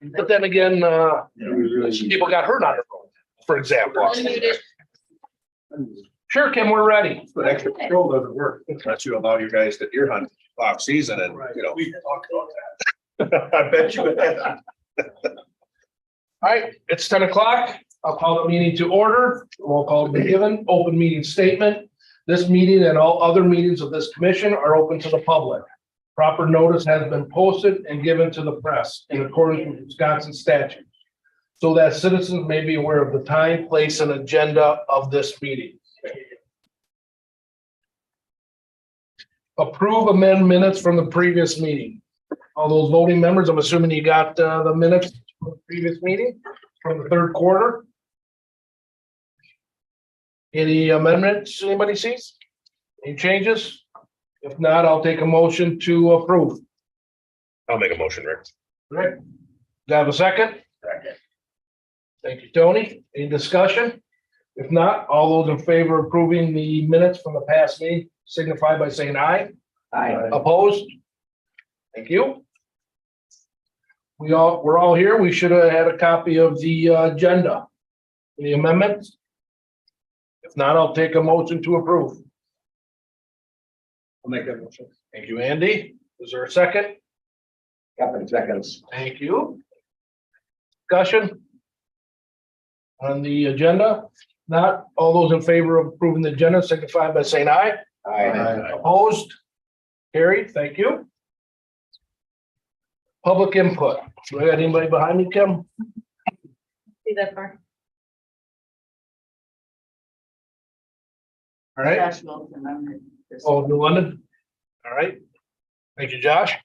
But then again, people got hurt on the road, for example. Sure, Kim, we're ready. But extra control doesn't work unless you allow your guys to deer hunt off season and, you know. We can talk about that. I bet you would. All right, it's 10 o'clock. I'll call the meeting to order. Roll call to be given. Open meeting statement. This meeting and all other meetings of this commission are open to the public. Proper notice has been posted and given to the press in accordance with Wisconsin statutes, so that citizens may be aware of the time, place, and agenda of this meeting. Approve amend minutes from the previous meeting. All those voting members, I'm assuming you got the minutes from the previous meeting from the third quarter. Any amendments anybody sees? Any changes? If not, I'll take a motion to approve. I'll make a motion, Rick. Rick, do you have a second? Second. Thank you, Tony. Any discussion? If not, all those in favor of approving the minutes from the past meeting signify by saying aye. Aye. Opposed? Thank you. We're all here. We should have had a copy of the agenda. Any amendments? If not, I'll take a motion to approve. I'll make that motion. Thank you, Andy. Is there a second? Couple seconds. Thank you. Discussion on the agenda? Not all those in favor of approving the agenda signify by saying aye. Aye. Opposed? Carried. Thank you. Public input. Do I got anybody behind me, Kim? See that far? All right. Josh Wilson, I'm this- Oh, New London. All right. Thank you, Josh.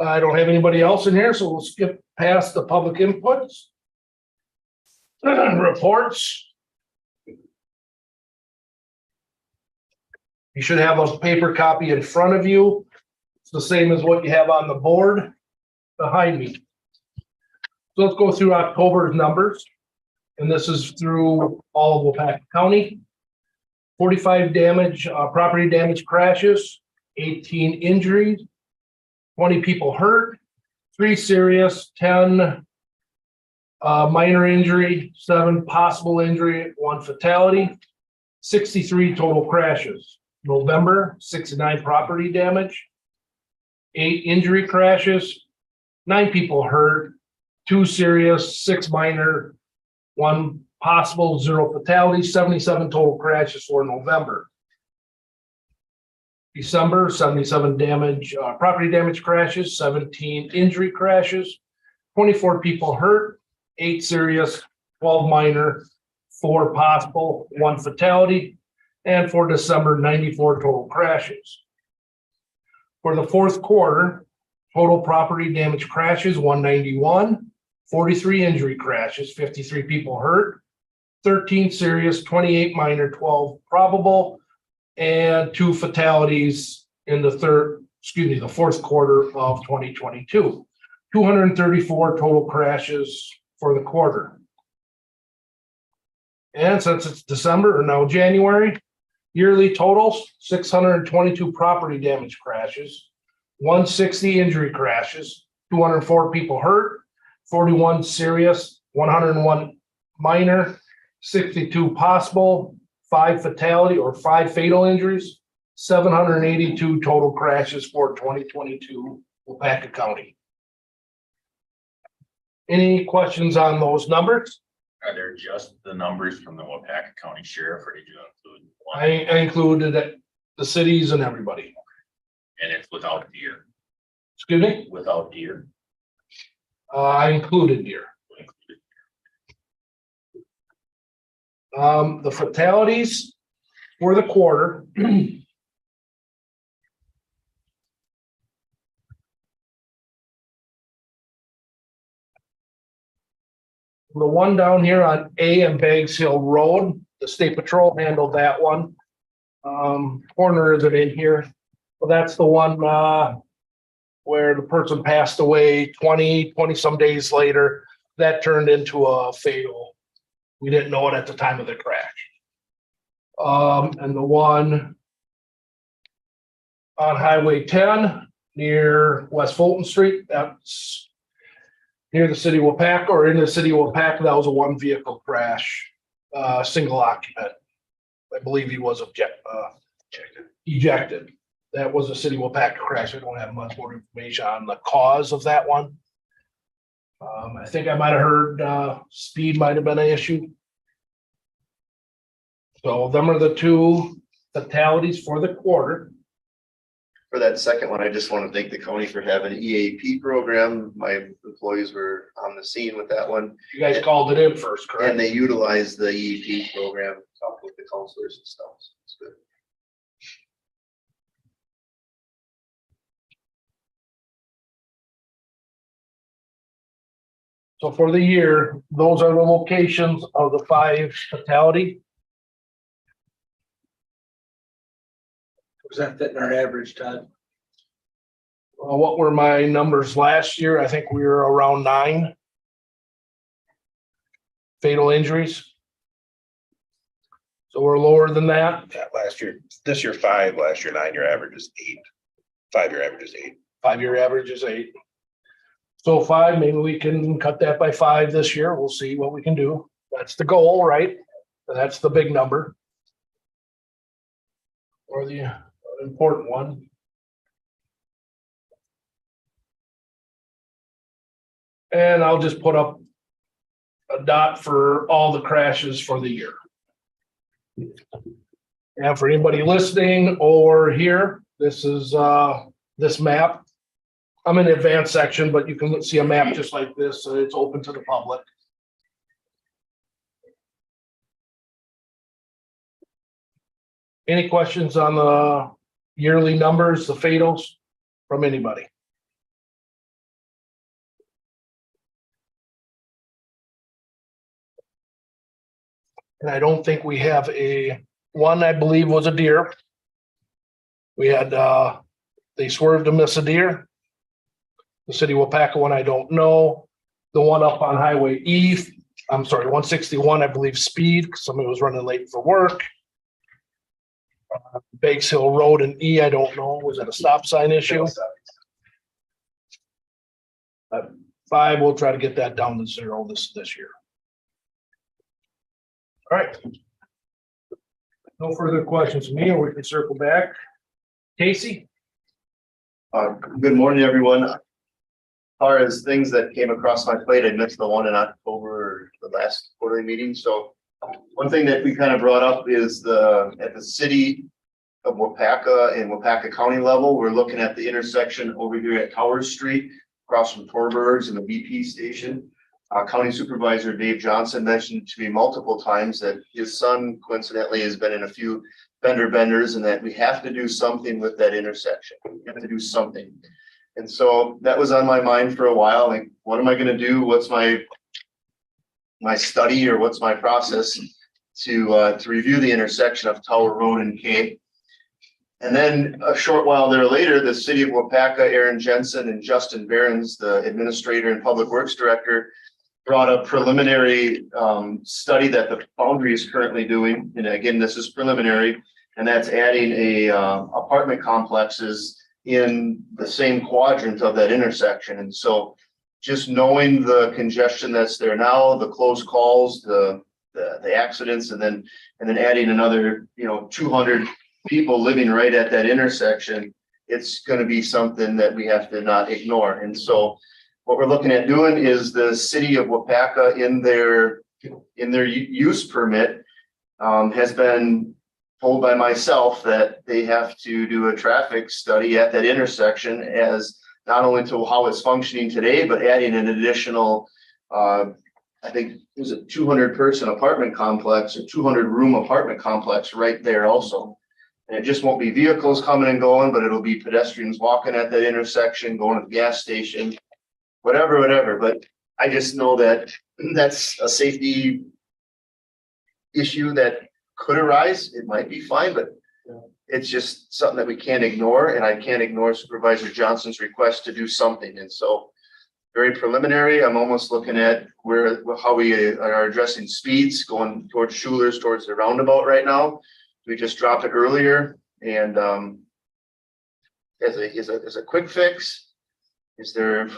I don't have anybody else in here, so we'll skip past the public inputs. Reports. You should have a paper copy in front of you. It's the same as what you have on the board behind me. So let's go through October's numbers. And this is through all of Waupaca County. 45 property damage crashes, 18 injuries, 20 people hurt, 3 serious, 10 minor injury, 7 possible injury, 1 fatality, 63 total crashes. November, 69 property damage, 8 injury crashes, 9 people hurt, 2 serious, 6 minor, 1 possible, 0 fatalities, 77 total crashes for November. December, 77 property damage crashes, 17 injury crashes, 24 people hurt, 8 serious, 12 minor, 4 possible, 1 fatality, and for December, 94 total crashes. For the fourth quarter, total property damage crashes, 191, 43 injury crashes, 53 people hurt, 13 serious, 28 minor, 12 probable, and 2 fatalities in the fourth quarter of 2022. 234 total crashes for the quarter. And since it's December or now January, yearly totals, 622 property damage crashes, 160 injury crashes, 204 people hurt, 41 serious, 101 minor, 62 possible, 5 fatality or 5 fatal injuries, 782 total crashes for 2022 Waupaca County. Any questions on those numbers? Are there just the numbers from the Waupaca County Sheriff, or did you include one? I included the cities and everybody. And it's without deer, Excuse me? without deer. I included deer. The fatalities for the quarter. The one down here on A and Beggs Hill Road, the State Patrol handled that one. Corner isn't in here, but that's the one where the person passed away 20 some days later. That turned into a fatal. We didn't know it at the time of the crash. And the one on Highway 10 near West Fulton Street, that's near the city of Waupaca or in the city of Waupaca. That was a one vehicle crash, single occupant. I believe he was ejected. That was a city of Waupaca crash. I don't have much more information on the cause of that one. I think I might have heard, speed might have been an issue. So them are the two fatalities for the quarter. For that second one, I just want to thank the county for having an EAP program. My employees were on the scene with that one. You guys called it in first, correct? And they utilized the EAP program to talk with the counselors and stuff. So it's good. So for the year, those are the locations of the 5 fatality. Was that fitting our average, Todd? What were my numbers last year? I think we were around 9 fatal injuries. So we're lower than that. Yeah, last year, this year 5, last year 9, your average is 8. 5-year average is 8. 5-year average is 8. So 5, maybe we can cut that by 5 this year. We'll see what we can do. That's the goal, right? That's the big number. Or the important one. And I'll just put up a dot for all the crashes for the year. And for anybody listening or here, this is this map. I'm in the advanced section, but you can see a map just like this. So it's open to the public. Any questions on the yearly numbers, the fatals from anybody? And I don't think we have one, I believe, was a deer. We had, they swerved to miss a deer. The city of Waupaca one, I don't know. The one up on Highway E, I'm sorry, 161, I believe, speed, because somebody was running late for work. Bakes Hill Road and E, I don't know. Was that a stop sign issue? 5, we'll try to get that down to 0 this year. All right. No further questions from me, or we can circle back. Casey? Good morning, everyone. As far as things that came across my plate, I missed the one in October, the last quarterly meeting. So one thing that we kind of brought up is at the city of Waupaca and Waupaca County level, we're looking at the intersection over here at Towers Street, across from Torberg's and the BP station. County Supervisor Dave Johnson mentioned to me multiple times that his son coincidentally has been in a few fender benders and that we have to do something with that intersection. We have to do something. And so that was on my mind for a while. Like, what am I going to do? What's my study or what's my process to review the intersection of Tower Road and K? And then a short while there later, the city of Waupaca, Aaron Jensen and Justin Behrens, the administrator and public works director, brought a preliminary study that the Foundry is currently doing. And again, this is preliminary, and that's adding apartment complexes in the same quadrant of that intersection. And so just knowing the congestion that's there now, the close calls, the accidents, and then adding another 200 people living right at that intersection, it's going to be something that we have to not ignore. And so what we're looking at doing is the city of Waupaca in their use permit has been told by myself that they have to do a traffic study at that intersection as not only to how it's functioning today, but adding an additional, I think it was a 200 person apartment complex or 200 room apartment complex right there also. And it just won't be vehicles coming and going, but it'll be pedestrians walking at that intersection, going to the gas station, whatever. But I just know that that's a safety issue that could arise. It might be fine, but it's just something that we can't ignore. And I can't ignore Supervisor Johnson's request to do something. And so very preliminary, I'm almost looking at how we are addressing speeds going towards Schuler's, towards the roundabout right now. We just dropped it earlier. And as a quick fix, is there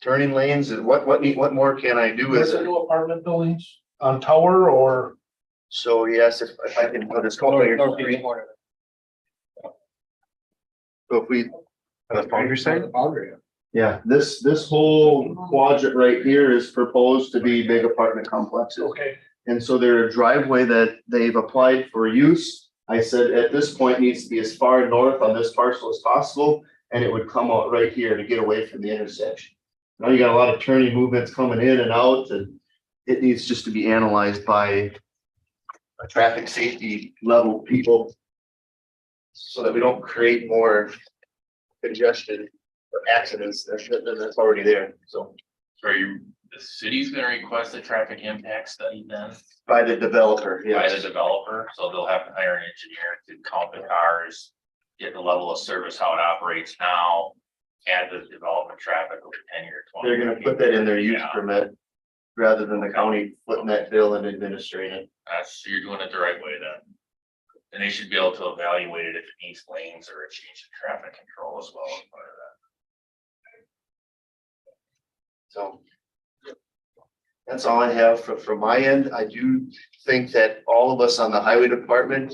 turning lanes, and what more can I do with it? Residential apartment buildings on Tower or? So yes, if I can put this call here. Northeast corner. So if we, On the boundary side? Boundary. yeah, this whole quadrant right here is proposed to be big apartment complexes. Okay, And so their driveway that they've applied for use, I said at this point needs to be as far north on this parcel as possible. And it would come out right here to get away from the intersection. Now you got a lot of turning movements coming in and out, and it needs just to be analyzed by a traffic safety level people, so that we don't create more congestion or accidents that's already there. So So are you, the city's gonna request a traffic impact study then by the developer, by the yes. developer, so they'll have to hire an engineer to count the cars. Get the level of service, how it operates now, add the development traffic over 10 year, 20. They're gonna put that in their use Yeah. permit rather than the county footing that bill and administering it. So you're doing it the right way then. And they should be able to evaluate it if it needs lanes or a change in traffic control as well as part of that. So that's all I have from my end. I do think that all of us on the highway department,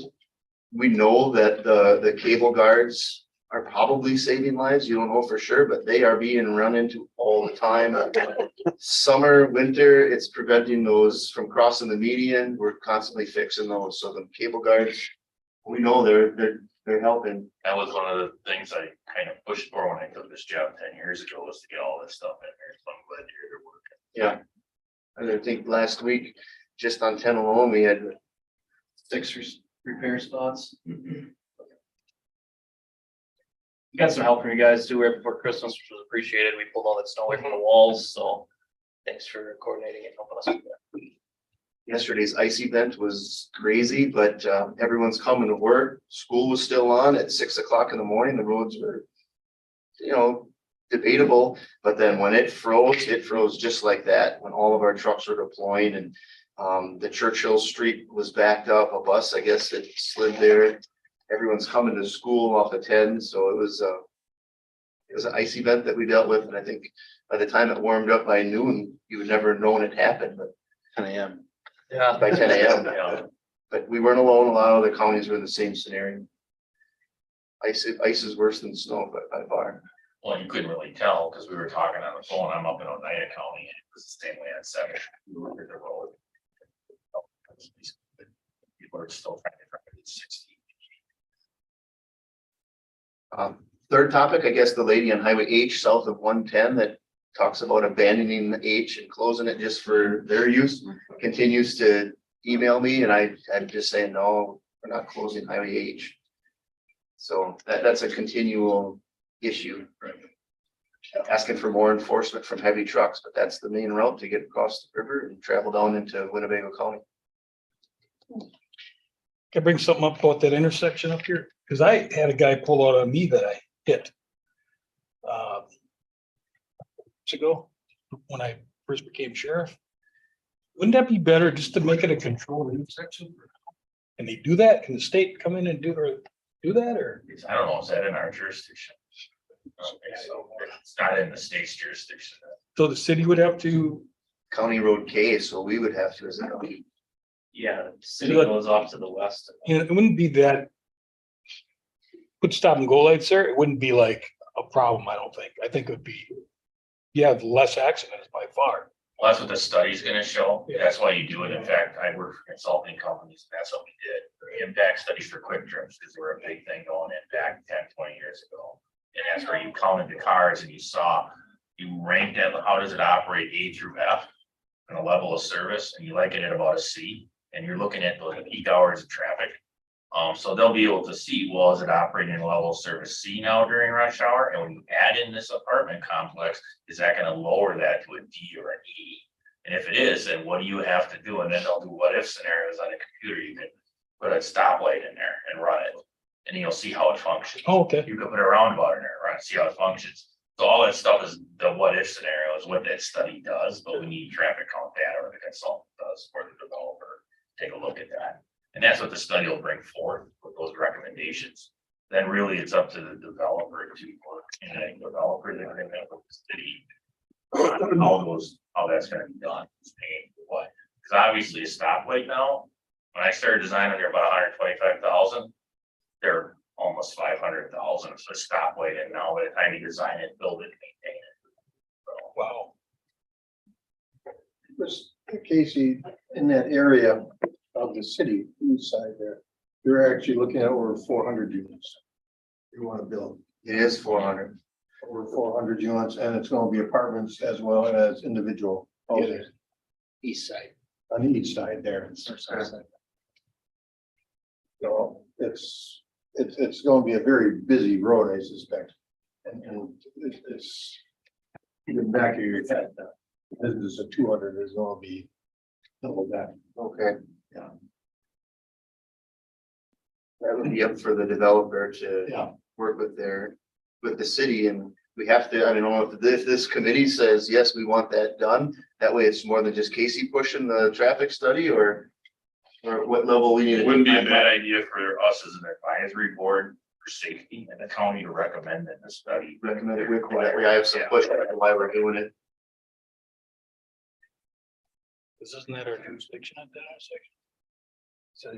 we know that the cable guards are probably saving lives. You don't know for sure, but they are being run into all the time. Summer, winter, it's preventing those from crossing the median. We're constantly fixing those. So the cable guards, we know they're helping. That was one of the things I kind of pushed for when I took this job 10 years ago, was to get all this stuff in there. So I'm glad you're working. Yeah. And I think last week, just on 10 alone, we had 6 repair spots. Got some help from you guys too, right before Christmas, which was appreciated. We pulled all that snow away from the walls, so thanks for coordinating and helping us with that. yesterday's ice event was crazy, but everyone's coming to work. School was still on at 6 o'clock in the morning. The roads were, debatable, but then when it froze just like that, when all of our trucks were deploying, and the Churchill Street was backed up, a bus, I guess, it slid there. Everyone's coming to school off of 10, so it was an ice event that we dealt with, and I think by the time it warmed up by noon, you would never have known it happened, but 10 a.m. Yeah. by 10 a.m. Yeah. But we weren't alone. A lot of other counties were in the same scenario. Ice is worse than snow, but by far. Well, you couldn't really tell because we were talking on the phone. I'm up in Oneida County and it was the same way on 7. We were in the road. People are still trying to drive at 60. Third topic, I guess the lady on Highway H south of 110 that talks about abandoning the H and closing it just for their use continues to email me, and I'm just saying, no, we're not closing Highway H. So that's a continual issue. Asking for more enforcement from heavy trucks, but that's the main route to get across the river and travel down into Winnebago County. Can I bring something up about that intersection up here? Because I had a guy pull out on me that I hit. Years ago, when I first became sheriff. Wouldn't that be better just to make it a controlled intersection? Can they do that? Can the state come in and do that, or? I don't know, is that in our jurisdiction? Okay, so it's not in the state's jurisdiction. So the city would have to, County Road K, so we would have to as a county. Yeah, the city goes off to the west. it wouldn't be that. Put stop and go lights there, it wouldn't be like a problem, I don't think. I think it would be, you have less accidents by far. Well, that's what the study's gonna show. Yeah. That's why you do it. In fact, I work for consulting companies, and that's what we did. The impact studies for quick trips, because they were a big thing going in back 10, 20 years ago. And that's where you counted the cars and you ranked it, how does it operate A through F? And a level of service, and you like it at about a C, and you're looking at the peak hours of traffic. So they'll be able to see, well, is it operating at a level of service C now during rush hour? And when you add in this apartment complex, is that gonna lower that to a D or an E? And if it is, then what do you have to do? And then they'll do what if scenarios on the computer. You can put a stoplight in there and run it, and you'll see how it functions. Oh, okay. You can put a roundabout in there, right, see how it functions. So all that stuff is the what if scenario is what that study does, but we need traffic count data, or the consultant does, or the developer, take a look at that. And that's what the study will bring forth with those recommendations. Then really it's up to the developer to work, and the developer, they're gonna have with the city. how that's gonna be done, who's paying for what. Cause obviously a stoplight now, when I started designing, they're about 125,000. They're almost 500,000 for a stoplight, and now by the time you design it, build it, maintain it. So, Wow. Chris, Casey, in that area of the city, east side there, you're actually looking at over 400 units. You want to build It is 400. over 400 units, and it's going to be apartments as well as individual houses East side. on the east side there. So it's going to be a very busy road, I suspect. And it's in the back of your head. This is a 200, is going to be double that. Okay. Yeah. That would be up for the developer to Yeah. work with with the city, and we have to, I don't know if this committee says, yes, we want that done. That way it's more than just Casey pushing the traffic study, or what level we need. It wouldn't be a bad idea for us as an advisory board for safety and the county to recommend that the study. Recommend it with, that way I have some pushback on why we're doing it. This isn't that our jurisdiction at that intersection? So.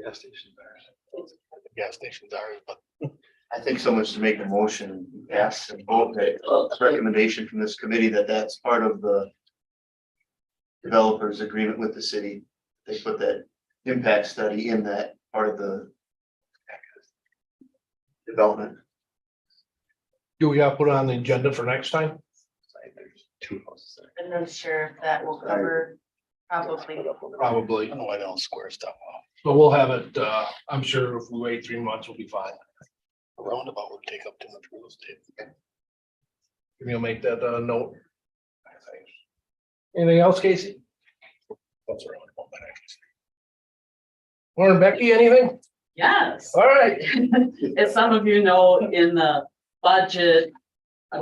Gas station's ours. The gas station's ours, but I think so much to make a motion, pass and vote that recommendation from this committee that that's part of the developer's agreement with the city. They put that impact study in that part of the development. Do we gotta put it on the agenda for next time? two houses there. I'm not sure if that will cover probably. Probably. I don't know why they don't square stuff off. But we'll have it, I'm sure if we wait 3 months, we'll be fine. A roundabout would take up too much real estate. You'll make that a note. Anything else, Casey? That's a roundabout, but Lauren, Becky, anything? Yes, All right. as some of you know, in the budget,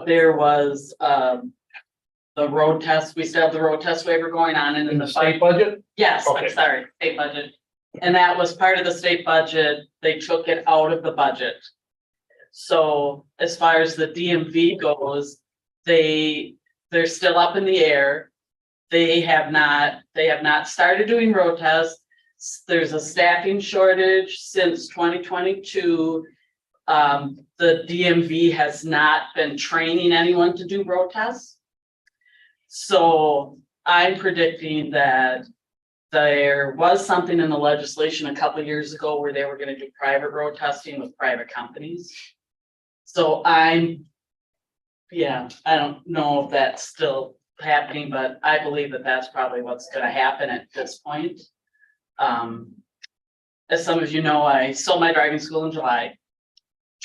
there was the road test, we still have the road test waiver going on and in In the the state. state budget? Yes, I'm Okay. sorry, state budget. And that was part of the state budget. They took it out of the budget. So as far as the DMV goes, they're still up in the air. They have not started doing road tests. There's a staffing shortage since 2022. The DMV has not been training anyone to do road tests. So I'm predicting that there was something in the legislation a couple of years ago where they were gonna do private road testing with private companies. So I don't know if that's still happening, but I believe that that's probably what's gonna happen at this point. As some of you know, I sold my driving school in July,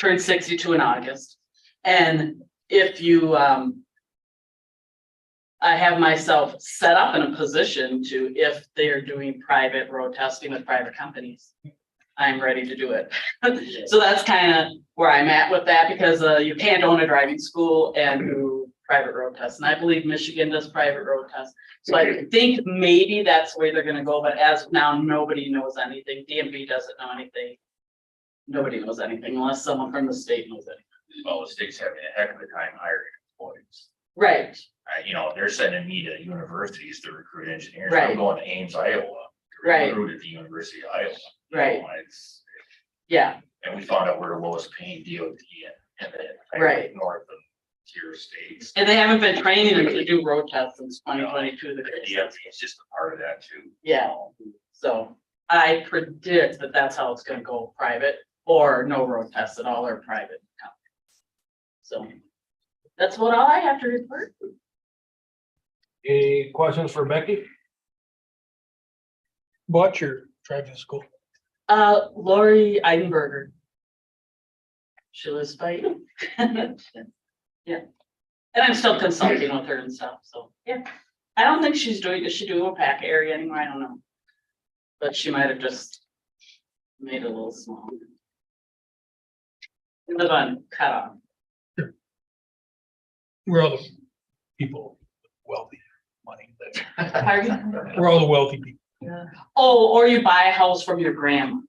turned 62 in August. And if you, I have myself set up in a position to, if they're doing private road testing with private companies, I'm ready to do it. So that's kind of where I'm at with that, because you can't own a driving school and do private road tests. And I believe Michigan does private road tests. So I think maybe that's where they're gonna go, but as of now, nobody knows anything. DMV doesn't know anything. Nobody knows anything unless someone from the state knows it. Well, the state's having a heck of a time hiring employees. Right, They're sending me to universities to recruit engineers. Right. I'm going to Ames, Iowa. to Right. Recruit at the University of Iowa. Right. It's- yeah, And we found out we're the lowest paying DOT in the Right. north of tier states. and they haven't been training them to do road tests since 2022. The DOT is just a part of that too. Yeah. So I predict that that's how it's gonna go, private or no road tests at all or private company. So that's all I have to report. Any questions for Becky? What's your driving school? Lori Eidenberger. She lives by you. Yeah. And I'm still consulting with her and stuff, so, yeah. I don't think is she doing Waupaca area anymore? I don't know. But she might have just made it a little small. Live on cut off. Where all the people, wealthy, money, Pardon? where all the wealthy people. Oh, or you buy a house from your grandma.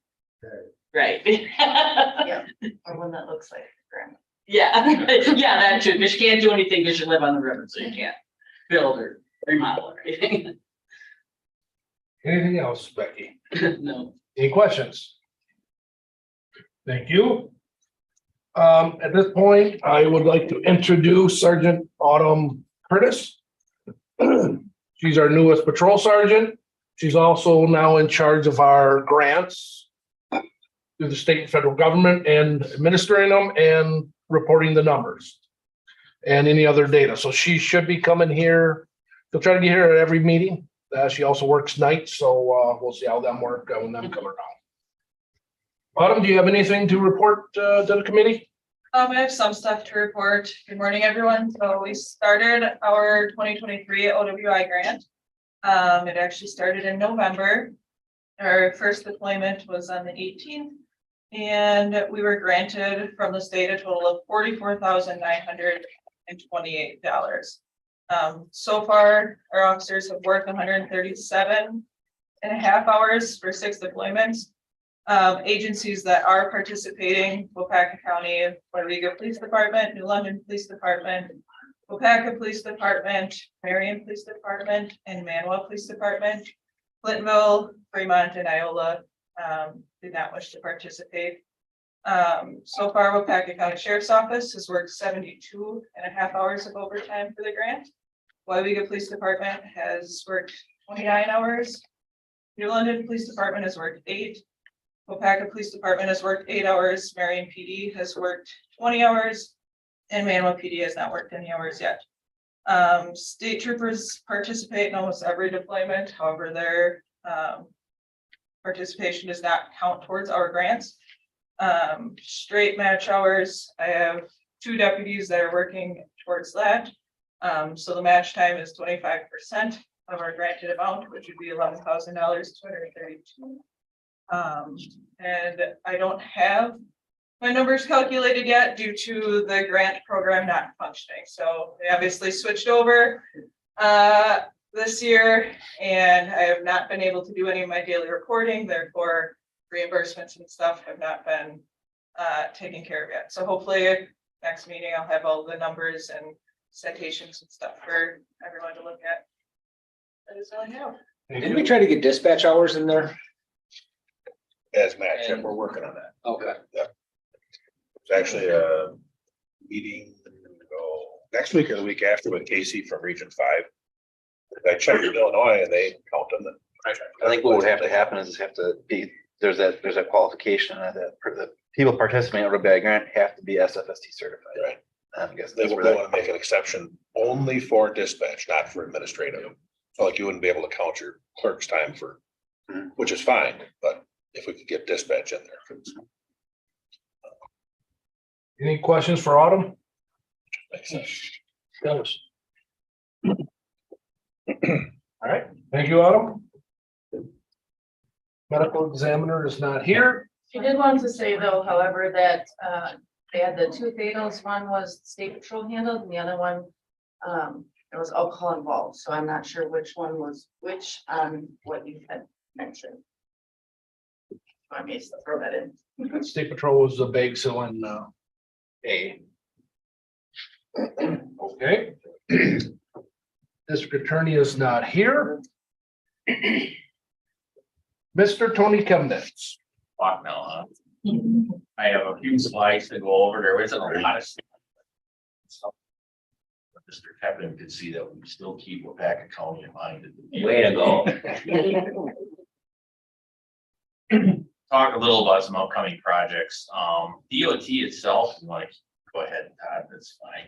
Right. Yeah, or one that looks like grandma. Yeah, yeah, that too, because you can't do anything because you live on the river, so you can't build or remodel or anything. Anything else, Becky? No. Any questions? Thank you. At this point, I would like to introduce Sergeant Autumn Curtis. She's our newest patrol sergeant. She's also now in charge of our grants through the state and federal government and administering them and reporting the numbers and any other data. So she should be coming here. She'll try to get here at every meeting. She also works nights, so we'll see how them work when them come around. Autumn, do you have anything to report to the committee? I have some stuff to report. Good morning, everyone. So we started our 2023 OWI grant. It actually started in November. Our first deployment was on the 18th. And we were granted from the state a total of $44,928. So far, our officers have worked 137.5 hours for 6 deployments. Agencies that are participating: Waupaca County, Waupaca Police Department, New London Police Department, Waupaca Police Department, Marion Police Department, and Manuel Police Department. Clintonville, Fremont, and Iola did not wish to participate. So far, Waupaca County Sheriff's Office has worked 72.5 hours of overtime for the grant. Waupaca Police Department has worked 29 hours. New London Police Department has worked 8. Waupaca Police Department has worked 8 hours. Marion PD has worked 20 hours. And Manuel PD has not worked any hours yet. State troopers participate in almost every deployment. However, their participation does not count towards our grants. Straight match hours, I have 2 deputies that are working towards that. So the match time is 25% of our granted amount, which would be $11,232. And I don't have my numbers calculated yet due to the grant program not functioning. So they obviously switched over this year, and I have not been able to do any of my daily reporting. Therefore, reimbursements and stuff have not been taken care of yet. So hopefully next meeting, I'll have all the numbers and citations and stuff for everyone to look at. That is all I have. Didn't we try to get dispatch hours in there? As match, and we're working on that. Okay. It's actually a meeting next week or the week after with Casey from Region 5. I checked with Illinois and they count them. I think what would have to happen is have to be, there's that qualification that the people participating in a bag grant have to be SFST certified. Right. I guess They that's want where to make an exception only for dispatch, not for administrative. So like you wouldn't be able to count your clerk's time for, which is fine, but if we could get dispatch in there. Any questions for Autumn? Makes sense. Yes. All right, thank you, Autumn. Medical examiner is not here. She did want to say though, however, that they had the 2 fatals. One was state patrol handled and the other one, there was alcohol involved. So I'm not sure which one was which on what you had mentioned. I may throw that in. State Patrol was the bag in A. Okay. District Attorney is not here. Mr. Tony Chemnitz. Walk now, huh? I have a few slides to go over. There isn't a lot of stuff. Mr. Kevin could see that we still keep Waupaca County in mind. Way to go. Talk a little about some upcoming projects. DOT itself, like, go ahead, Todd, that's fine.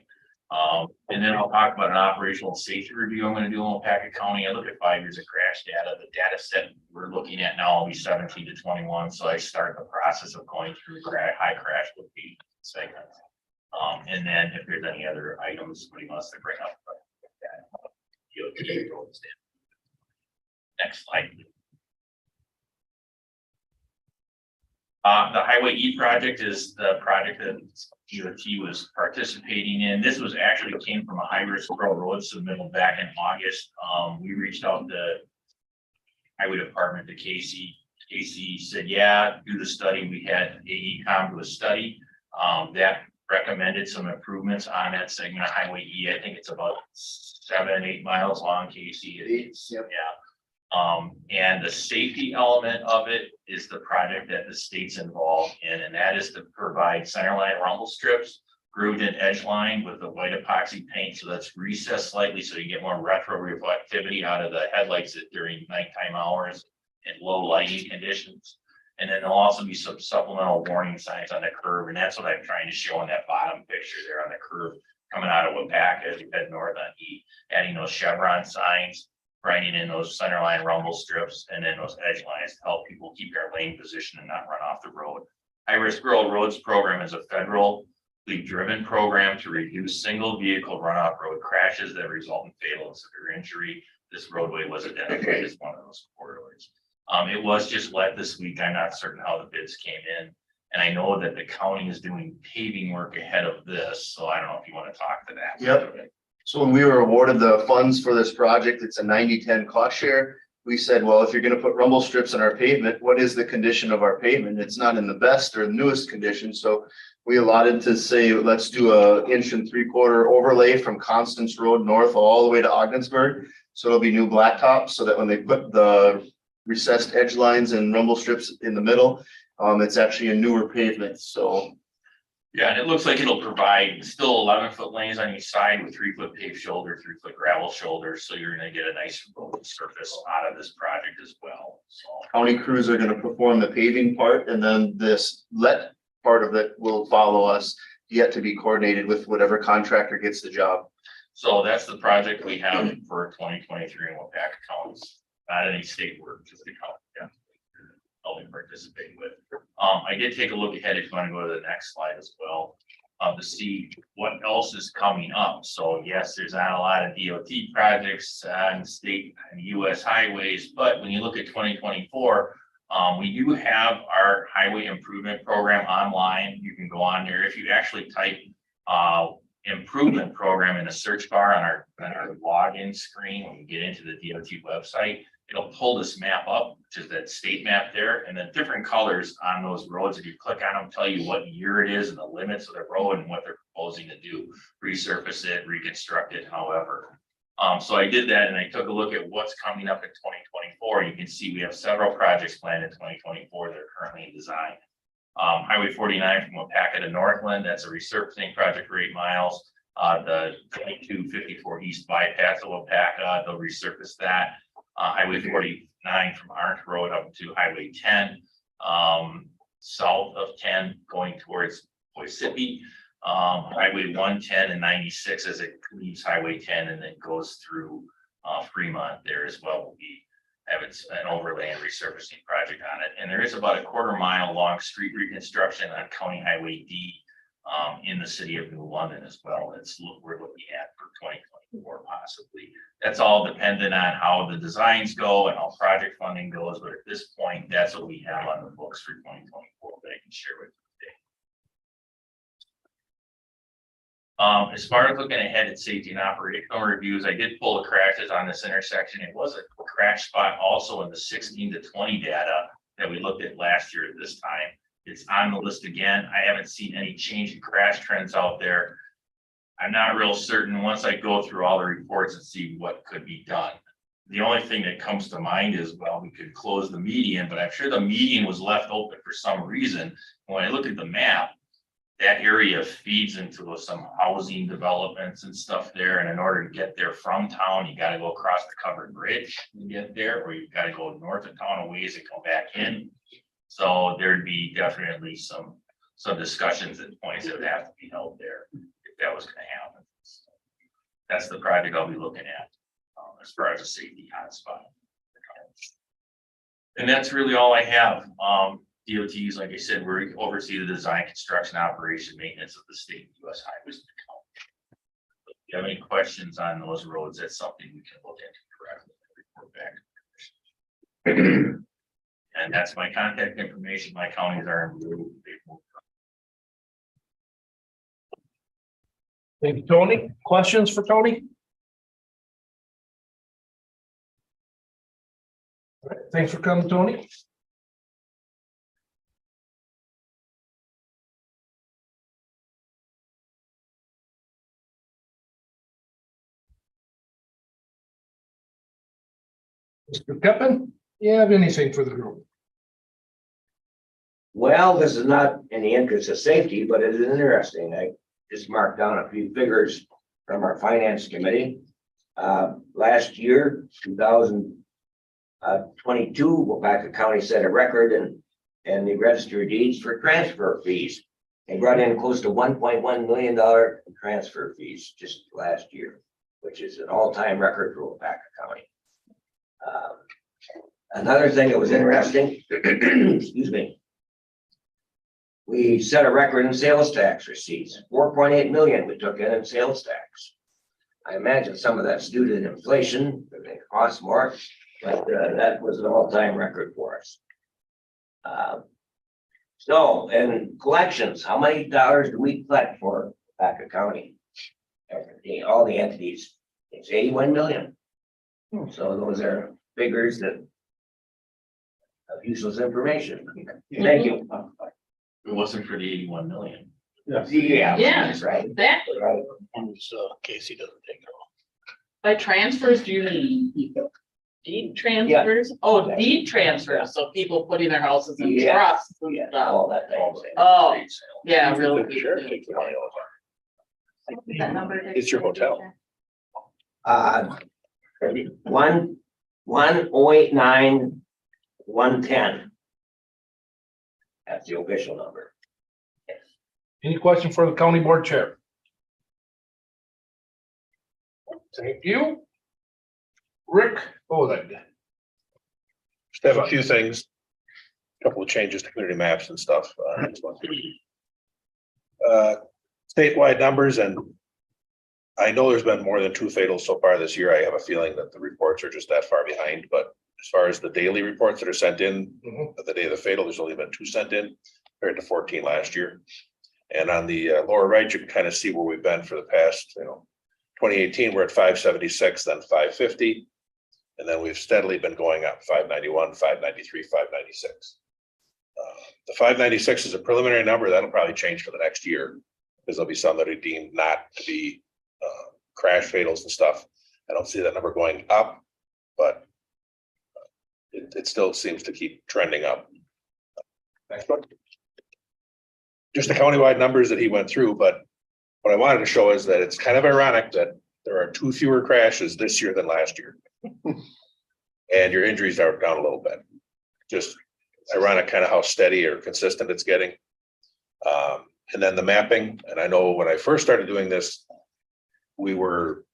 And then I'll talk about an operational safety review I'm going to do in Waupaca County. I look at 5 years of crash data. The data set we're looking at now will be 17 to 21. So I start the process of going through high crash location segments. And then if there's any other items somebody wants to bring up. Next slide. The Highway E project is the project that DOT was participating in. This was actually came from a high-risk rural road submittal back in August. We reached out to Highway Department to Casey. Casey said, yeah, do the study. We had AECom do a study. That recommended some improvements on that segment of Highway E. I think it's about 7, 8 miles long, Casey. Yep. Yeah. And the safety element of it is the project that the state's involved in, and that is to provide centerline rumble strips, grooved in edge line with the white epoxy paint, so that's recessed slightly, so you get more retro reflectivity out of the headlights during nighttime hours and low lighting conditions. And then there'll also be some supplemental warning signs on the curve, and that's what I'm trying to show in that bottom picture there on the curve coming out of Waupaca as you head north on E, adding those chevron signs, writing in those centerline rumble strips, and then those edge lines to help people keep their lane position and not run off the road. High Risk Rural Roads Program is a federally driven program to reduce single vehicle runoff road crashes that result in fatal and severe injury. This roadway was identified as one of those corridors. It was just let this week. I'm not certain how the bids came in. And I know that the county is doing paving work ahead of this, so I don't know if you want to talk to that. Yep. So when we were awarded the funds for this project, it's a 90-10 cost share. We said, well, if you're gonna put rumble strips on our pavement, what is the condition of our pavement? It's not in the best or newest condition, so we allotted to say, let's do a 1.75-inch overlay from Constance Road north all the way to Ogdensburg. So it'll be new blacktop, so that when they put the recessed edge lines and rumble strips in the middle, it's actually a newer pavement, so. Yeah, and it looks like it'll provide still 11-foot lanes on each side with 3-foot paved shoulder, 3-foot gravel shoulder. So you're gonna get a nice road surface out of this project as well, so. County crews are gonna perform the paving part, and then this let part of it will follow us, yet to be coordinated with whatever contractor gets the job. So that's the project we have for 2023 in Waupaca counties, not any state work, just the county. Yeah. I'll be participating with. I did take a look ahead, if you want to go to the next slide as well, to see what else is coming up. So yes, there's not a lot of DOT projects on state and US highways, but when you look at 2024, we do have our highway improvement program online. You can go on there. If you actually type improvement program in the search bar on our login screen, when you get into the DOT website, it'll pull this map up, which is that state map there, and then different colors on those roads. If you click on them, tell you what year it is and the limits of the road and what they're proposing to do, resurface it, reconstruct it, however. So I did that, and I took a look at what's coming up in 2024. You can see we have several projects planned in 2024 that are currently in design. Highway 49 from Waupaca to Northland, that's a resurfacing project for 8 miles. The 2254 East bypass of Waupaca, they'll resurface that. Highway 49 from Orange Road up to Highway 10, south of 10 going towards Boise. Highway 110 and 96 as it leaves Highway 10 and then goes through Fremont there as well. Will be have an overlay and resurfacing project on it. And there is about a 1/4 mile long street reconstruction on County Highway D in the city of New London as well. That's what we're looking at for 2024 possibly. That's all dependent on how the designs go and how project funding goes. But at this point, that's what we have on the books for 2024 that I can share with you today. As far as looking ahead at safety and operational reviews, I did pull the crashes on this intersection. It was a crash spot also in the 16 to 20 data that we looked at last year at this time. It's on the list again. I haven't seen any change in crash trends out there. I'm not real certain once I go through all the reports and see what could be done. The only thing that comes to mind is, well, we could close the median, but I'm sure the median was left open for some reason. When I look at the map, that area feeds into some housing developments and stuff there. And in order to get there from town, you got to go across the covered bridge and get there, or you've got to go north of town a ways and come back in. So there'd be definitely some discussions and points that would have to be held there if that was going to happen. So that's the project I'll be looking at as far as a safety hotspot. And that's really all I have. DOTs, like I said, we oversee the design, construction, operation, maintenance of the state and US highways. If you have any questions on those roads, that's something we can look into directly and report back. And that's my contact information. My counties are in blue. Thank you, Tony. Questions for Tony? All right, thanks for coming, Tony. Mr. Keppen, you have anything for the group? Well, this is not in the interest of safety, but it is interesting. I just marked down a few figures from our finance committee. Last year, 2022, Waupaca County set a record in the register of deeds for transfer fees. They brought in close to $1.1 million in transfer fees just last year, which is an all-time record for Waupaca County. Another thing that was interesting, excuse me, we set a record in sales tax receipts, 4.8 million we took in sales tax. I imagine some of that's due to inflation, it costs more, but that was an all-time record for us. So, and collections, how many dollars do we collect for Waupaca County? All the entities, it's 81 million. So those are figures that of useless information. Thank you. If it wasn't for the 81 million. Yeah. Yeah. That's right. Exactly. Right. Casey doesn't take it all. By transfers, do you mean deed transfers? Oh, deed transfers, so people putting their houses in Yeah. trusts and Yeah, stuff. all that thing. Oh, yeah, really. The sheriff takes the money all the time. That number. It's your hotel. 108,9, 110. That's the official number. Any question for the county board chair? Thank you. Rick Oleg. Just have a few things. Couple of changes to community maps and stuff. Statewide numbers, and I know there's been more than 2 fatals so far this year. I have a feeling that the reports are just that far behind, but as far as the daily reports that are sent in, the day of the fatal, there's only been 2 sent in compared to 14 last year. And on the lower right, you can kind of see where we've been for the past, 2018, we're at 576, then 550. And then we've steadily been going up, 591, 593, 596. The 596 is a preliminary number. That'll probably change for the next year because there'll be some that are deemed not to be crash fatals and stuff. I don't see that number going up, but it still seems to keep trending up. Next one. Just the countywide numbers that he went through, but what I wanted to show is that it's kind of ironic that there are 2 fewer crashes this year than last year. And your injuries are down a little bit. Just ironic kind of how steady or consistent it's getting. And then the mapping, and I know when I first started doing this, we were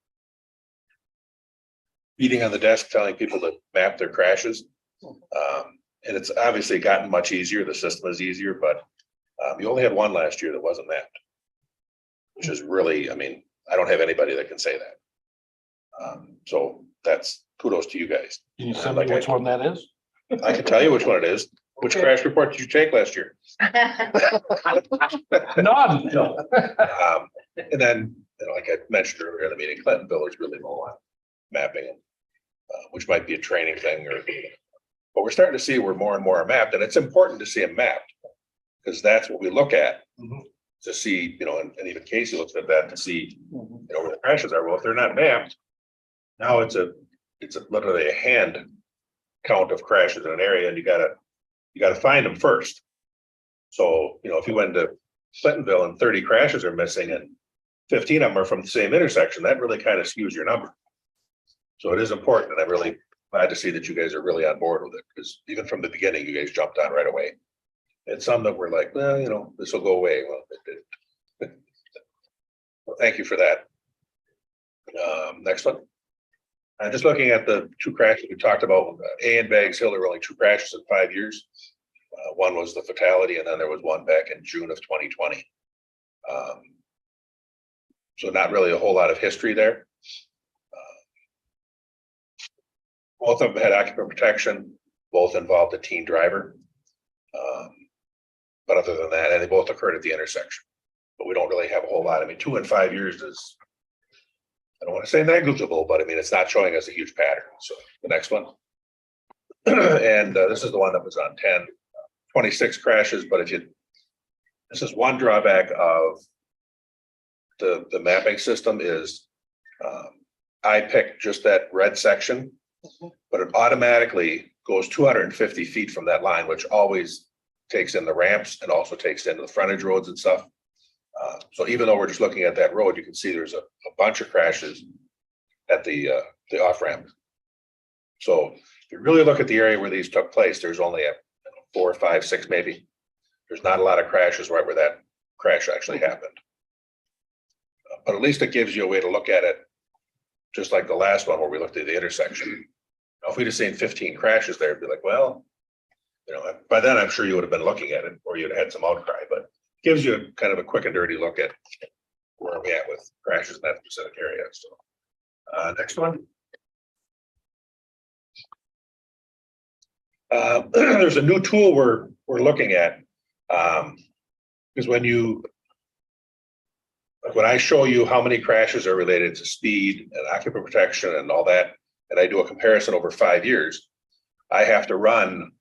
beating on the desk telling people to map their crashes. And it's obviously gotten much easier. The system is easier, but you only had 1 last year that wasn't mapped. Which is really, I don't have anybody that can say that. So that's kudos to you guys. Can you tell me which one that is? I can tell you which one it is. Which crash report did you take last year? None. And then, like I mentioned earlier in the meeting, Clintonville is really low on mapping, which might be a training thing but we're starting to see where more and more are mapped, and it's important to see them mapped because that's what we look at to see, and even Casey looks at that to see, where the crashes are. Well, if they're not mapped, now it's literally a hand count of crashes in an area, and you gotta find them first. So, if you went to Clintonville and 30 crashes are missing and 15 of them are from the same intersection, that really kind of skews your number. So it is important, and I'm really glad to see that you guys are really on board with it, because even from the beginning, you guys jumped on right away. And some that were like, well, this will go away. Well, it didn't. Well, thank you for that. Next one. Just looking at the 2 crashes we talked about, A and Bags Hill, there were only 2 crashes in 5 years. One was the fatality, and then there was one back in June of 2020. So not really a whole lot of history there. Both of them had occupant protection. Both involved a teen driver. But other than that, and they both occurred at the intersection. But we don't really have a whole lot. 2 in 5 years is, I don't want to say negligible, but it's not showing us a huge pattern. So the next one. And this is the one that was on 10, 26 crashes. But this is one drawback of the mapping system is I picked just that red section but it automatically goes 250 feet from that line, which always takes in the ramps and also takes into the frontage roads and stuff. So even though we're just looking at that road, you can see there's a bunch of crashes at the off ramp. So if you really look at the area where these took place, there's only a 4, 5, 6 maybe. There's not a lot of crashes right where that crash actually happened. But at least it gives you a way to look at it, just like the last one where we looked at the intersection. Now, if we'd have seen 15 crashes there, it'd be like, well, by then I'm sure you would have been looking at it or you'd have had some outcry, but it gives you kind of a quick and dirty look at where we at with crashes in that specific area. So next one. There's a new tool we're looking at. Because when I show you how many crashes are related to speed and occupant protection and all that, and I do a comparison over 5 years, I have to run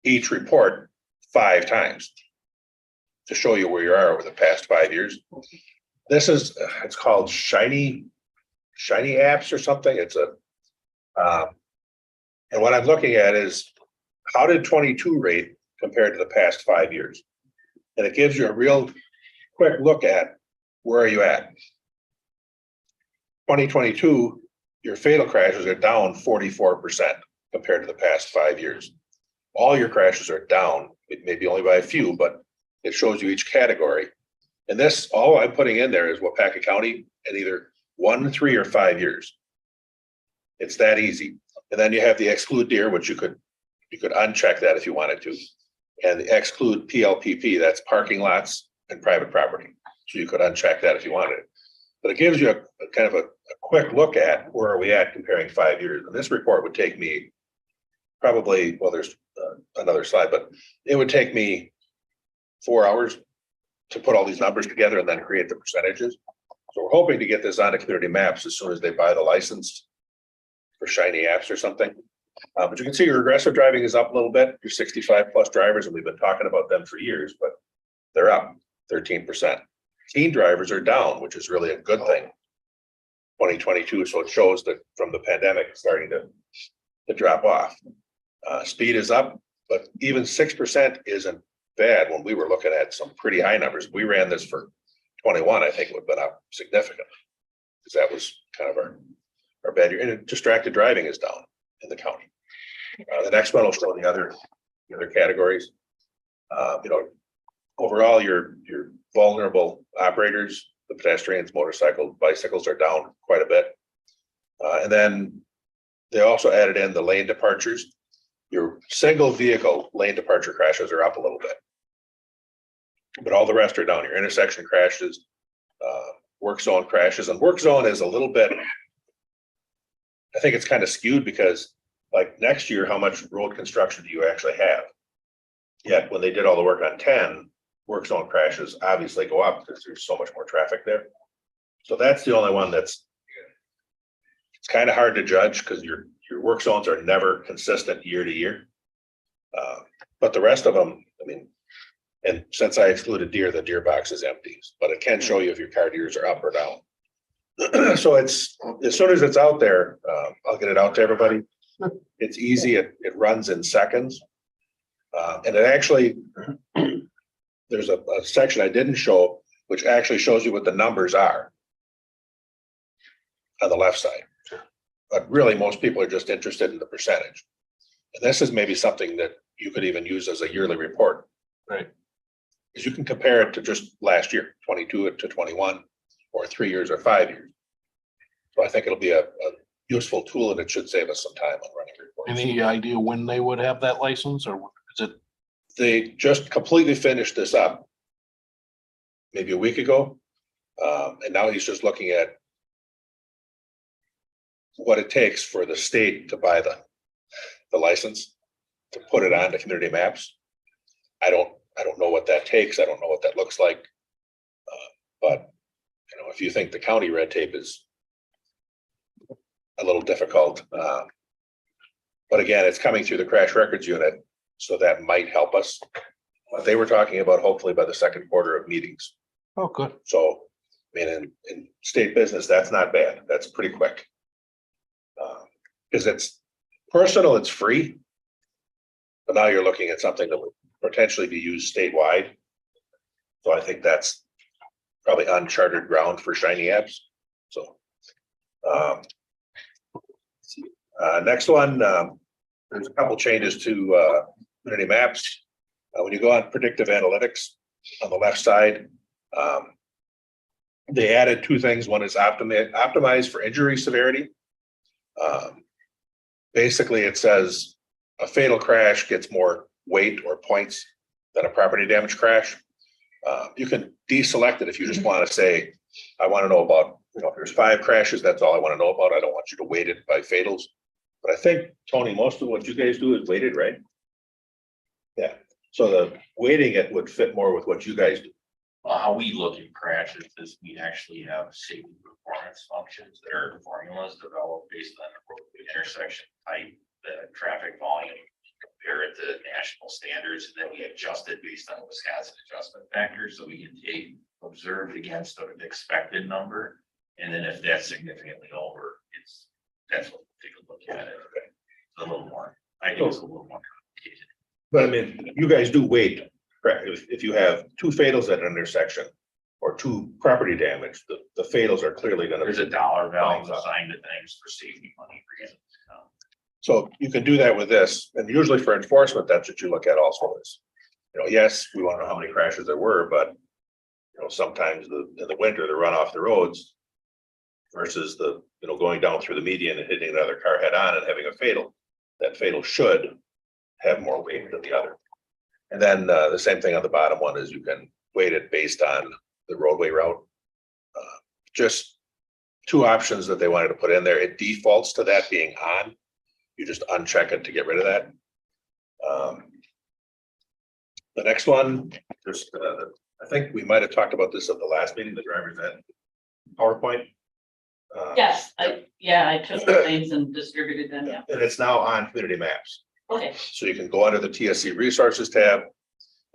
each report 5 times to show you where you are over the past 5 years. It's called Shiny Apps or something. It's and what I'm looking at is how did 22 rate compared to the past 5 years? And it gives you a real quick look at where are you at. 2022, your fatal crashes are down 44% compared to the past 5 years. All your crashes are down, maybe only by a few, but it shows you each category. And this, all I'm putting in there is Waupaca County in either 1, 3, or 5 years. It's that easy. And then you have the exclude deer, which you could uncheck that if you wanted to. And the exclude PLPP, that's parking lots and private property. So you could uncheck that if you wanted. But it gives you a kind of a quick look at where are we at comparing 5 years. And this report would take me probably, well, there's another slide, but it would take me 4 hours to put all these numbers together and then create the percentages. So we're hoping to get this onto Community Maps as soon as they buy the license for Shiny Apps or something. But you can see your aggressive driving is up a little bit. Your 65 plus drivers, and we've been talking about them for years, but they're up 13%. Teen drivers are down, which is really a good thing. 2022, so it shows that from the pandemic, it's starting to drop off. Speed is up, but even 6% isn't bad when we were looking at some pretty high numbers. We ran this for 21, I think it would have been up significantly because that was kind of our bad year. And distracted driving is down in the county. The next one will show the other categories. Overall, your vulnerable operators, the pedestrians, motorcycles, bicycles are down quite a bit. And then they also added in the lane departures. Your single vehicle lane departure crashes are up a little bit, but all the rest are down. Your intersection crashes, work zone crashes, and work zone is a little bit, I think it's kind of skewed because like next year, how much road construction do you actually have? Yet when they did all the work on 10, work zone crashes obviously go up because there's so much more traffic there. So that's the only one it's kind of hard to judge because your work zones are never consistent year to year. But the rest of them, I mean, and since I excluded deer, the deer box is empty, but it can show you if your car deers are up or down. So it's, as soon as it's out there, I'll get it out to everybody. It's easy. It runs in seconds. And it actually, there's a section I didn't show, which actually shows you what the numbers are on the left side. But really, most people are just interested in the percentage. And this is maybe something that you could even use as a yearly report. Right. Because you can compare it to just last year, 22 to 21, or 3 years or 5 years. So I think it'll be a useful tool and it should save us some time on running reports. Any idea when they would have that license, or is it? They just completely finished this up maybe a week ago. And now he's just looking at what it takes for the state to buy the license to put it on the Community Maps. I don't know what that takes. I don't know what that looks like. But if you think the county red tape is a little difficult, but again, it's coming through the crash records unit, so that might help us. But they were talking about hopefully by the second quarter of meetings. Oh, good. So, I mean, in state business, that's not bad. That's pretty quick. Because Personal, it's free. But now you're looking at something that would potentially be used statewide. So I think that's probably uncharted ground for shiny apps. So. Next one, there's a couple changes to community maps. When you go on predictive analytics on the left side, they added two things. One is optimize for injury severity. Basically, it says a fatal crash gets more weight or points than a property damage crash. You can deselect it if you just want to say, I want to know about, if there's 5 crashes, that's all I want to know about. I don't want you to weight it by fatals. But I think, Tony, most of what you guys do is weighted, right? Yeah, so the weighting it would fit more with what you guys do. How we look at crashes is we actually have safety performance functions that are formulas developed based on the intersection type, the traffic volume, compare it to national standards, and then we adjust it based on Wisconsin adjustment factors, so we can take observed against an expected number. And then if that's significantly over, that's what we'll take a look at it. It's a little more, I think it's a little more complicated. But I mean, you guys do weight, correct? If you have 2 fatals at an intersection or 2 property damage, the fatals are clearly gonna. There's a dollar value assigned to things for safety money reasons. So you can do that with this, and usually for enforcement, that's what you look at also is, yes, we want to know how many crashes there were, but sometimes in the winter, they run off the roads versus the, going down through the median and hitting another car head on and having a fatal. That fatal should have more weight than the other. And then the same thing on the bottom one is you can weight it based on the roadway route. Just 2 options that they wanted to put in there. It defaults to that being on. You just uncheck it to get rid of that. The next one, just I think we might have talked about this at the last meeting, the driver's ed PowerPoint. Yes, I took the things and distributed them, yeah. And it's now on community maps. Okay, So you can go under the TSC resources tab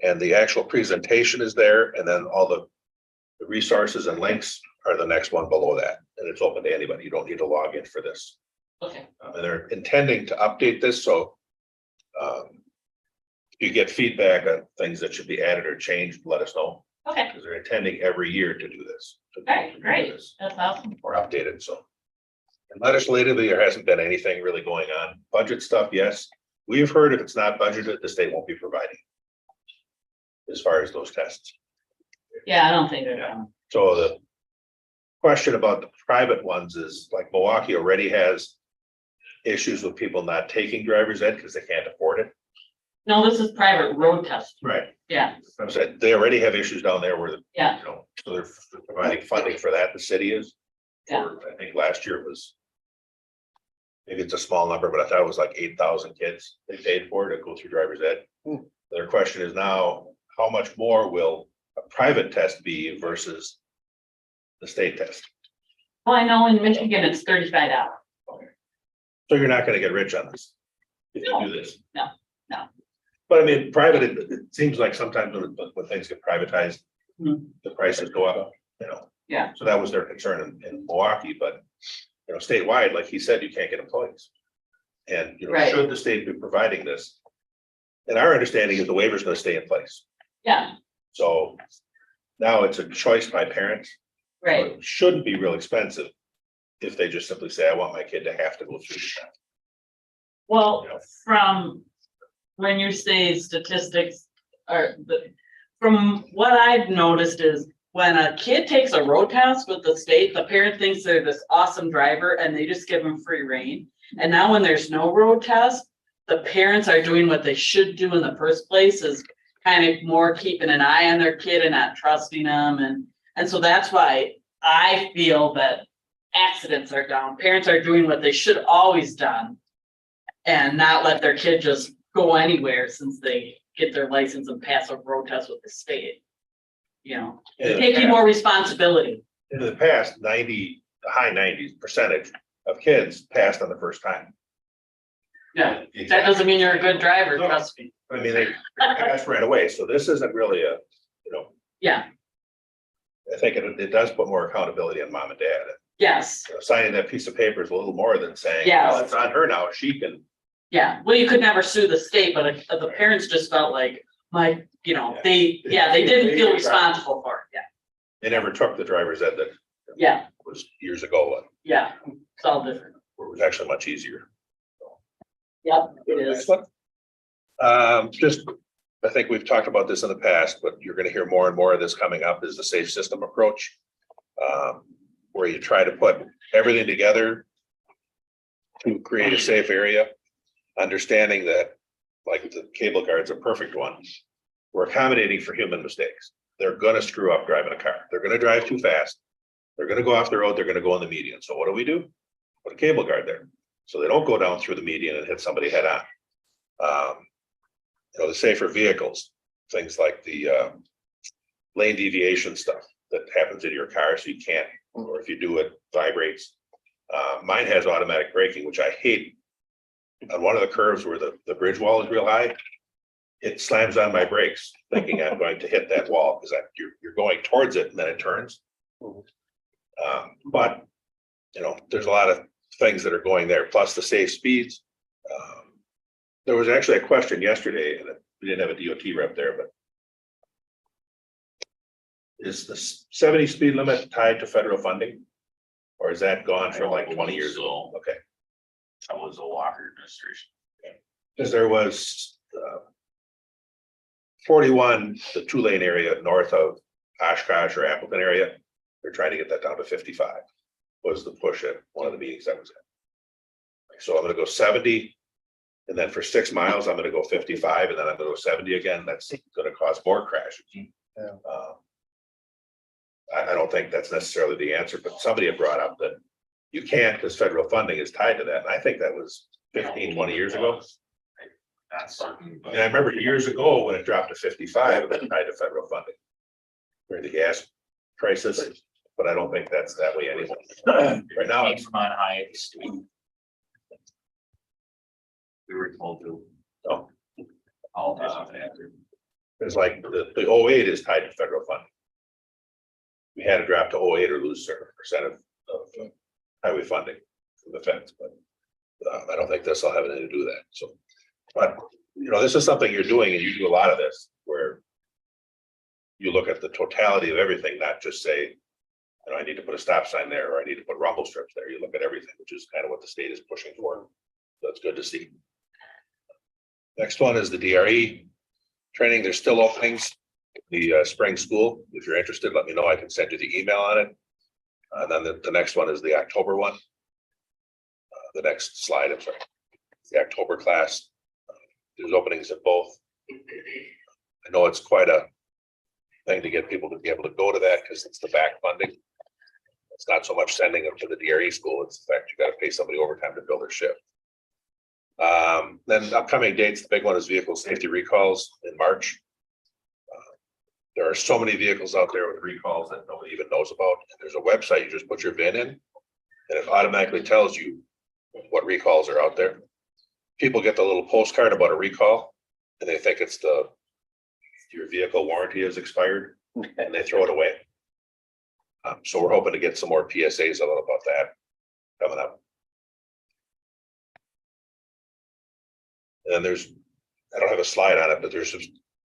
and the actual presentation is there. And then all the resources and links are the next one below that. And it's open to anybody. You don't need to log in for this. okay, And they're intending to update this. So if you get feedback on things that should be added or changed, let us know. okay, Because they're intending every year to do this. okay, great, that's awesome. Or update it, so. And legislatively, there hasn't been anything really going on. Budget stuff, yes. We've heard if it's not budgeted, the state won't be providing. As far as those tests. Yeah, I don't think they're done. So the question about the private ones is like Milwaukee already has issues with people not taking driver's ed because they can't afford it. No, this is private road test, Right. yeah, I'm saying they already have issues down there where, yeah, so they're providing funding for that, the city is. Yeah. I think last year it was, maybe it's a small number, but I thought it was like 8,000 kids they paid for to go through driver's ed. Their question is now, how much more will a private test be versus the state test? well, I know in Michigan it's $35. So you're not gonna get rich on this if you do this. No. But I mean, private, it seems like sometimes when things get privatized, Mhm. the prices go up, Yeah. So that was their concern in Milwaukee, but, statewide, like he said, you can't get employees. And, Right. should the state be providing this? And our understanding is the waiver is gonna stay in place. Yeah, So now it's a choice by parents. right, It shouldn't be real expensive if they just simply say, I want my kid to have to go through that. well, Yeah. from when you say statistics from what I've noticed is when a kid takes a road test with the state, the parent thinks they're this awesome driver and they just give them free rein. And now when there's no road test, the parents are doing what they should do in the first place, is kind of more keeping an eye on their kid and not trusting them. And so that's why I feel that accidents are down. Parents are doing what they should always done and not let their kid just go anywhere since they get their license and pass a road test with the state. In the Taking past- more responsibility. In the past, the high 90s% of kids passed on the first time. Yeah, that doesn't mean you're a good driver, No. trust me. I mean, they passed right away, so this isn't really Yeah, I think it does put more accountability on mom and dad. yes, Signing that piece of paper is a little more than saying, Yes. well, it's on her now, she can Yeah, well, you could never sue the state, but the parents just felt like, they didn't feel responsible for it, They never took the driver's ed that yeah, was years ago, yeah, it's all different. where it was actually much easier. Yep, it is. Just, I think we've talked about this in the past, but you're gonna hear more and more of this coming up is the safe system approach. Where you try to put everything together to create a safe area, understanding that, like, the cable guard's a perfect one. We're accommodating for human mistakes. They're gonna screw up driving a car. They're gonna drive too fast. They're gonna go off the road. They're gonna go in the median. So what do? Put a cable guard there. So they don't go down through the median and hit somebody head on. The safer vehicles, things like the lane deviation stuff that happens in your car, so you can't, or if you do, it vibrates. Mine has automatic braking, which I hate. On one of the curves where the bridge wall is real high, it slams on my brakes, thinking I'm going to hit that wall, because you're going towards it and then it turns. But there's a lot of things that are going there, plus the safe speeds. There was actually a question yesterday, and we didn't have a DOT rep there, but is the 70 speed limit tied to federal funding? Or is that gone for like 20 years ago? Okay. That was a Walker administration. Because there was 41, the 2-lane area north of Oshkosh or Appleton area. They're trying to get that down to 55, was the push at one of the meetings I was at. So I'm gonna go 70. And then for 6 miles, I'm gonna go 55, and then I'm gonna go 70 again. That's gonna cause more crashes. I don't think that's necessarily the answer, but somebody had brought up that you can't, because federal funding is tied to that. And I think that was 15, 20 years ago. Not certain, but And I remember years ago when it dropped to 55, it was tied to federal funding during the gas crisis, but I don't think that's that way anymore. Right now, came from on high at the street. We were told to. Oh. All this after. it's like the 08 is tied to federal funding. We had to drop to 08 or lose a certain percent of highway funding from the feds, but I don't think this will have anything to do with that. So, but this is something you're doing, and you do a lot of this where you look at the totality of everything, not just say, I need to put a stop sign there, or I need to put rumble strips there. You look at everything, which is kind of what the state is pushing for. So it's good to see. Next one is the DRE training. There's still openings. The spring school, if you're interested, let me know. I can send you the email on it. And then the next one is the October one. The next slide, I'm sorry, the October class. There's openings in both. I know it's quite a thing to get people to be able to go to that, because it's the back funding. It's not so much sending them to the DRE school. It's the fact you got to pay somebody overtime to fill their shift. Then upcoming dates, the big one is vehicle safety recalls in March. There are so many vehicles out there with recalls that nobody even knows about. And there's a website, you just put your VIN in, and it automatically tells you what recalls are out there. People get the little postcard about a recall, and they think it's your vehicle warranty has expired, and they throw it away. So we're hoping to get some more PSAs about that coming up. And there's, I don't have a slide on it, but there's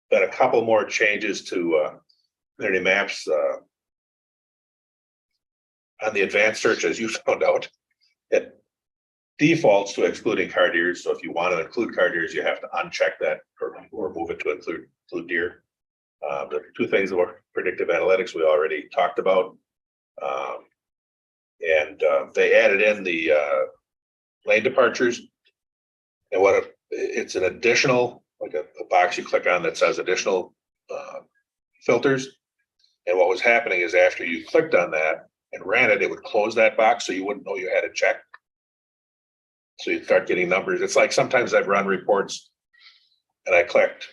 been a couple more changes to community maps on the advanced search, as you found out. It defaults to excluding car deers. So if you want to include car deers, you have to uncheck that or move it to include deer. The two things about predictive analytics we already talked about. And they added in the lane departures. And it's an additional, like a box you click on that says additional filters. And what was happening is after you clicked on that and ran it, it would close that box, so you wouldn't know you had to check. So you'd start getting numbers. It's like sometimes I've run reports and I clicked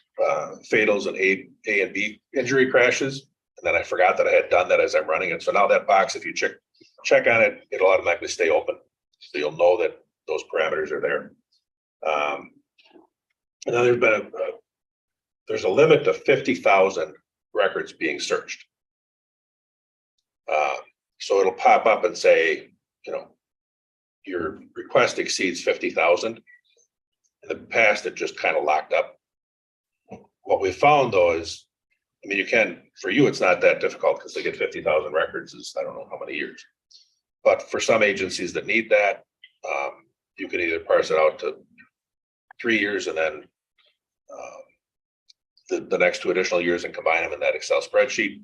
fatals and A and B injury crashes, and then I forgot that I had done that as I'm running it. So now that box, if you check on it, it'll automatically stay open. So you'll know that those parameters are there. And then there's a limit to 50,000 records being searched. So it'll pop up and say, your request exceeds 50,000. in the past, it just kind of locked up. What we found though is, I mean, you can, for you, it's not that difficult because they get 50,000 records is, I don't know how many years. But for some agencies that need that, you can either parse it out to 3 years and then the next 2 additional years and combine them in that Excel spreadsheet.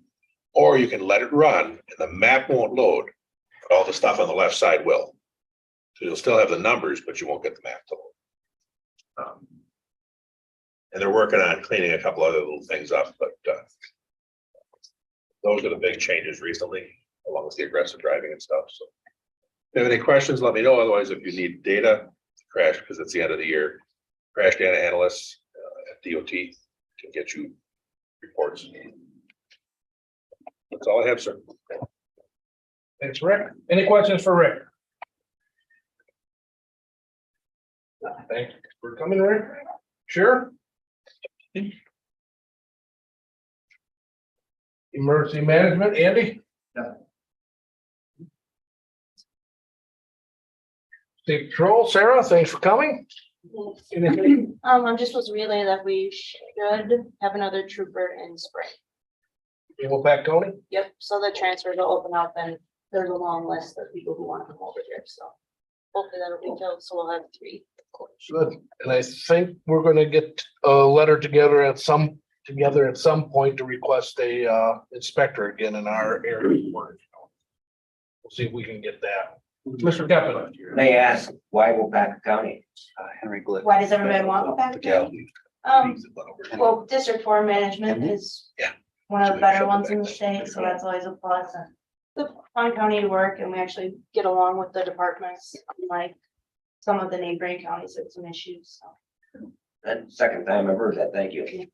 Or you can let it run and the map won't load, but all the stuff on the left side will. So you'll still have the numbers, but you won't get the map to load. And they're working on cleaning a couple other little things up, but those are the big changes recently, along with the aggressive driving and stuff. So if you have any questions, let me know. Otherwise, if you need data, crash, because it's the end of the year, crash data analysts at DOT can get you reports. That's all I have, sir. Thanks, Rick. Any questions for Rick? Thanks for coming, Rick. Sure. Emergency management, Andy? State Patrol, Sarah, thanks for coming. Anything? I just was relaying that we should have another trooper in spring. In Waupaca County? Yep, so the transfers will open up and there's a long list of people who want to come over here, so hopefully that'll be filled, so we'll have 3. Good. And I think we're gonna get a letter together at some point to request a inspector again in our area. We'll see if we can get that. Mr. Kevin. They ask, why Waupaca County? Henry Glick. Why does everybody want back there? Yeah. Well, District 4 management is Yeah. one of the better ones in the state, so that's always a plus. And the fun county work, and we actually get along with the departments, unlike some of the neighboring counties with some issues, so. That's the second time I've heard that. Thank you.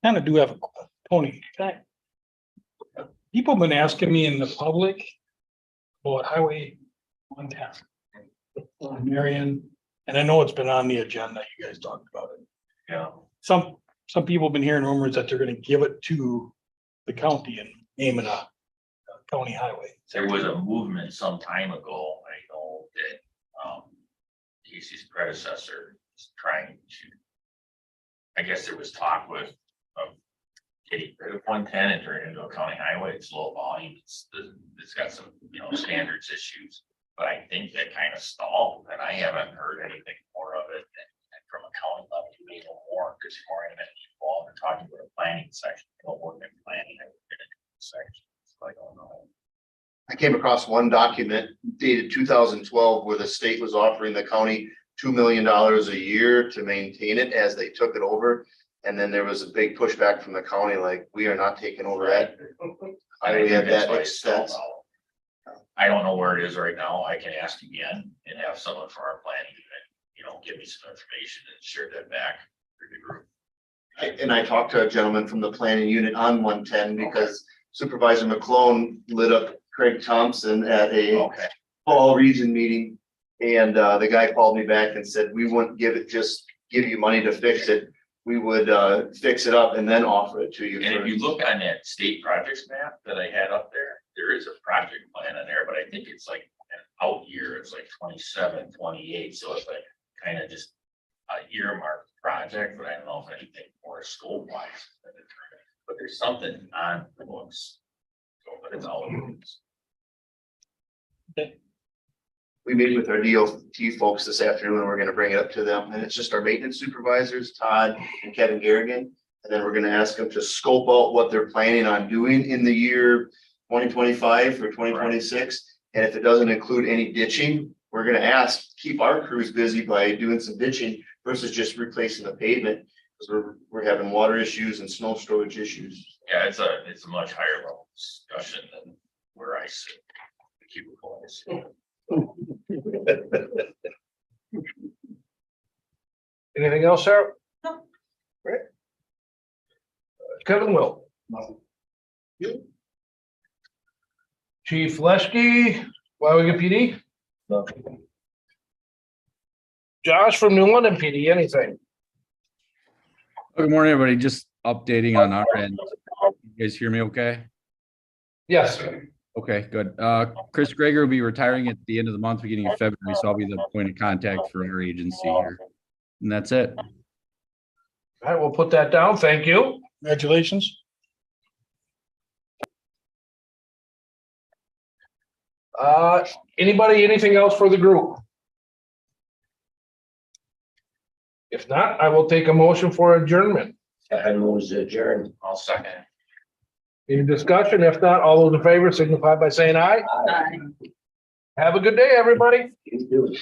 Kind of do have a, Tony, people have been asking me in the public about Highway 110. Marion, and I know it's been on the agenda, you guys talked about it. Yeah. Some people have been hearing rumors that they're gonna give it to the county and name it a county highway. There was a movement some time ago, I know that, Casey's predecessor was trying to. I guess there was talk of getting rid of 110 and turn it into a county highway. It's low volume, it's got some, standards issues. But I think that kind of stalled, and I haven't heard anything more of it. And from a county level, you may know more, because you're more involved. They're talking about a planning section, work in planning, section. So I don't know. I came across one document dated 2012 where the state was offering the county $2 million a year to maintain it as they took it over. And then there was a big pushback from the county, like, we are not taking over that. I We think have that's that why it's stalled expense. out. I don't know where it is right now. I can ask again and have someone from our planning unit, give me some information and share that back through the group. And I talked to a gentleman from the planning unit on 110 because Supervisor McClone lit up Craig Thompson at a Okay. fall region meeting. And the guy called me back and said, we wouldn't just give you money to fix it. We would fix it up and then offer it to you. And if you look on that state projects map that I had up there is a project plan in there, but I think it's like an out year, it's like 27, 28. So it's like kind of just a earmarked project, but I don't know if anything more scope wise. But there's something on the books. So, but it's all. We meet with our DOT folks this afternoon. We're gonna bring it up to them, and it's just our maintenance supervisors, Todd and Kevin Garrigan. And then we're gonna ask them to scope out what they're planning on doing in the year 2025 or 2026. And if it doesn't include any ditching, we're gonna keep our crews busy by doing some ditching versus just replacing the pavement. Because we're having water issues and snow storage issues. Yeah, it's a much higher level discussion than where I sit. Keep it going. Anything else, Sarah? No. Great. Kevin Will. Chief Leskey, Waupaca PD. Josh from New London PD, anything? Good morning, everybody. Just updating on our end. You guys hear me okay? Yes. Okay, good. Chris Greger will be retiring at the end of the month, beginning of February, so I'll be the point of contact for our agency here. And that's it. All right, we'll put that down. Thank you. Congratulations. Anybody, anything else for the group? If not, I will take a motion for adjournment. And moves adjourned. I'll second. Any discussion? If not, all those in favor signify by saying aye. Aye. Have a good day, everybody. You do.